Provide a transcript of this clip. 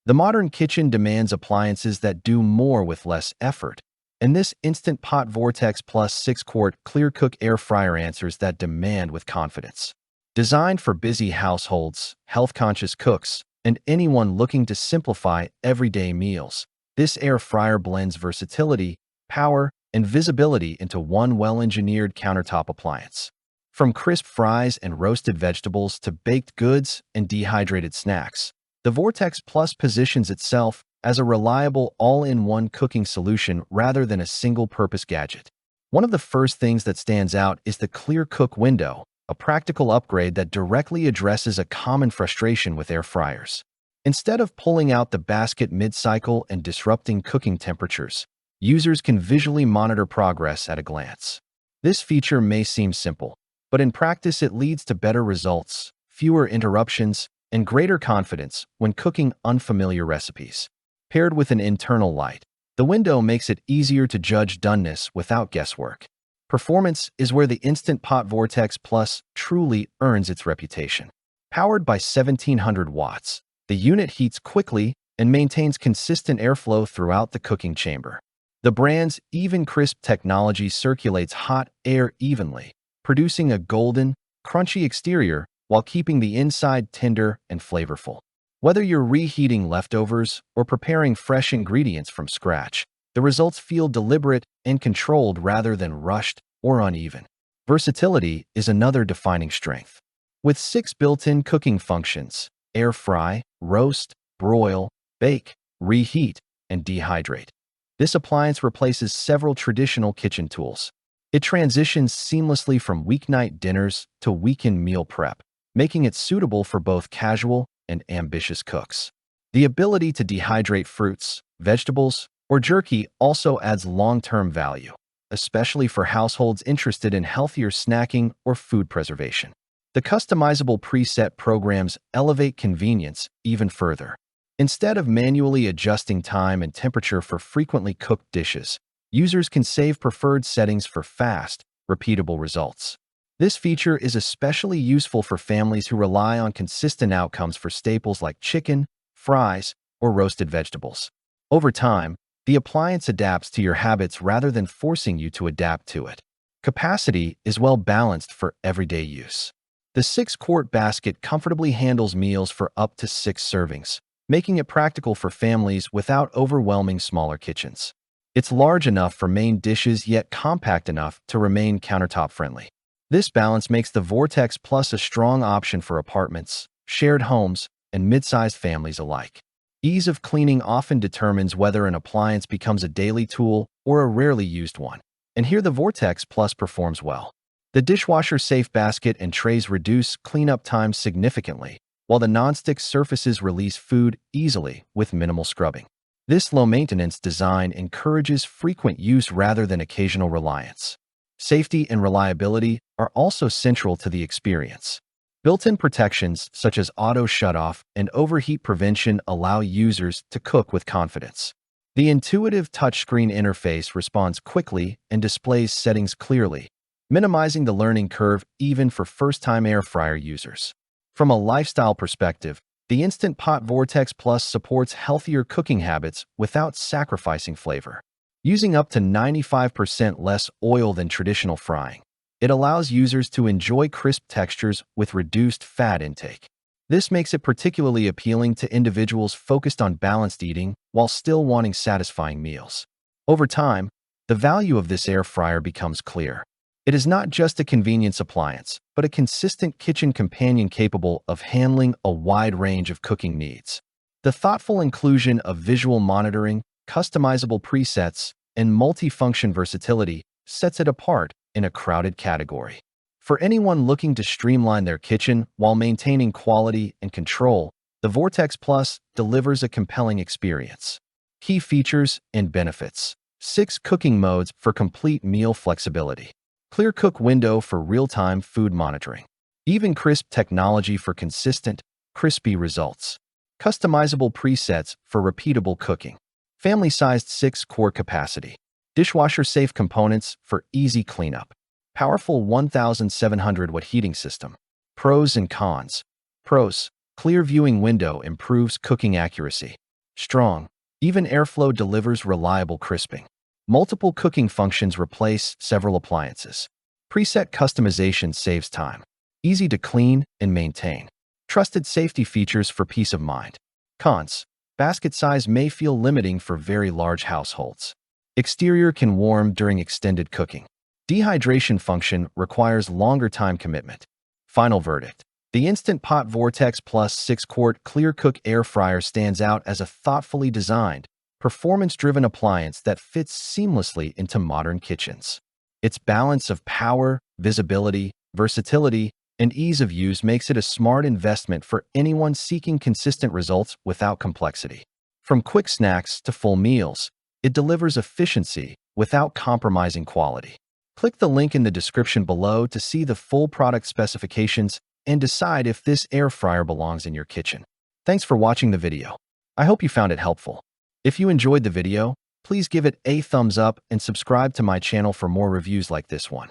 The modern kitchen demands appliances that do more with less effort, and this Instant Pot Vortex Plus 6-quart ClearCook Air Fryer answers that demand with confidence. Designed for busy households, health-conscious cooks, and anyone looking to simplify everyday meals, this air fryer blends versatility, power, and visibility into one well-engineered countertop appliance. From crisp fries and roasted vegetables to baked goods and dehydrated snacks, the Vortex Plus positions itself as a reliable all-in-one cooking solution rather than a single-purpose gadget. One of the first things that stands out is the ClearCook window, a practical upgrade that directly addresses a common frustration with air fryers. Instead of pulling out the basket mid-cycle and disrupting cooking temperatures, users can visually monitor progress at a glance. This feature may seem simple, but in practice it leads to better results, fewer interruptions, and greater confidence when cooking unfamiliar recipes. Paired with an internal light, the window makes it easier to judge doneness without guesswork. Performance is where the Instant Pot Vortex Plus truly earns its reputation. Powered by 1700 watts, the unit heats quickly and maintains consistent airflow throughout the cooking chamber. The brand's EvenCrisp technology circulates hot air evenly, producing a golden, crunchy exterior while keeping the inside tender and flavorful. Whether you're reheating leftovers or preparing fresh ingredients from scratch, the results feel deliberate and controlled rather than rushed or uneven. Versatility is another defining strength. With 6 built-in cooking functions: air fry, roast, broil, bake, reheat, and dehydrate, this appliance replaces several traditional kitchen tools. It transitions seamlessly from weeknight dinners to weekend meal prep, making it suitable for both casual and ambitious cooks. The ability to dehydrate fruits, vegetables, or jerky also adds long-term value, especially for households interested in healthier snacking or food preservation. The customizable preset programs elevate convenience even further. Instead of manually adjusting time and temperature for frequently cooked dishes, users can save preferred settings for fast, repeatable results. This feature is especially useful for families who rely on consistent outcomes for staples like chicken, fries, or roasted vegetables. Over time, the appliance adapts to your habits rather than forcing you to adapt to it. Capacity is well balanced for everyday use. The 6-quart basket comfortably handles meals for up to 6 servings, making it practical for families without overwhelming smaller kitchens. It's large enough for main dishes yet compact enough to remain countertop-friendly. This balance makes the Vortex Plus a strong option for apartments, shared homes, and mid-sized families alike. Ease of cleaning often determines whether an appliance becomes a daily tool or a rarely used one, and here the Vortex Plus performs well. The dishwasher-safe basket and trays reduce cleanup time significantly, while the nonstick surfaces release food easily with minimal scrubbing. This low-maintenance design encourages frequent use rather than occasional reliance. Safety and reliability are also central to the experience. Built-in protections such as auto shutoff and overheat prevention allow users to cook with confidence. The intuitive touchscreen interface responds quickly and displays settings clearly, minimizing the learning curve even for first-time air fryer users. From a lifestyle perspective, the Instant Pot Vortex Plus supports healthier cooking habits without sacrificing flavor. Using up to 95% less oil than traditional frying, it allows users to enjoy crisp textures with reduced fat intake. This makes it particularly appealing to individuals focused on balanced eating while still wanting satisfying meals. Over time, the value of this air fryer becomes clear. It is not just a convenience appliance, but a consistent kitchen companion capable of handling a wide range of cooking needs. The thoughtful inclusion of visual monitoring, customizable presets, and multi-function versatility sets it apart in a crowded category. For anyone looking to streamline their kitchen while maintaining quality and control, the Vortex Plus delivers a compelling experience. Key features and benefits: 6 cooking modes for complete meal flexibility, ClearCook window for real-time food monitoring, EvenCrisp technology for consistent, crispy results, customizable presets for repeatable cooking, family-sized 6-quart capacity, dishwasher-safe components for easy cleanup, powerful 1700-watt heating system. Pros and cons. Pros: clear viewing window improves cooking accuracy. strong. Even airflow delivers reliable crisping. Multiple cooking functions replace several appliances. Preset customization saves time. Easy to clean and maintain. Trusted safety features for peace of mind. Cons. Basket size may feel limiting for very large households. Exterior can warm during extended cooking. Dehydration function requires longer time commitment. Final verdict. The Instant Pot Vortex Plus 6-quart ClearCook Air Fryer stands out as a thoughtfully designed, performance-driven appliance that fits seamlessly into modern kitchens. Its balance of power, visibility, versatility, and ease of use makes it a smart investment for anyone seeking consistent results without complexity. From quick snacks to full meals, it delivers efficiency without compromising quality. Click the link in the description below to see the full product specifications and decide if this air fryer belongs in your kitchen. Thanks for watching the video. I hope you found it helpful. If you enjoyed the video, please give it a thumbs up and subscribe to my channel for more reviews like this one.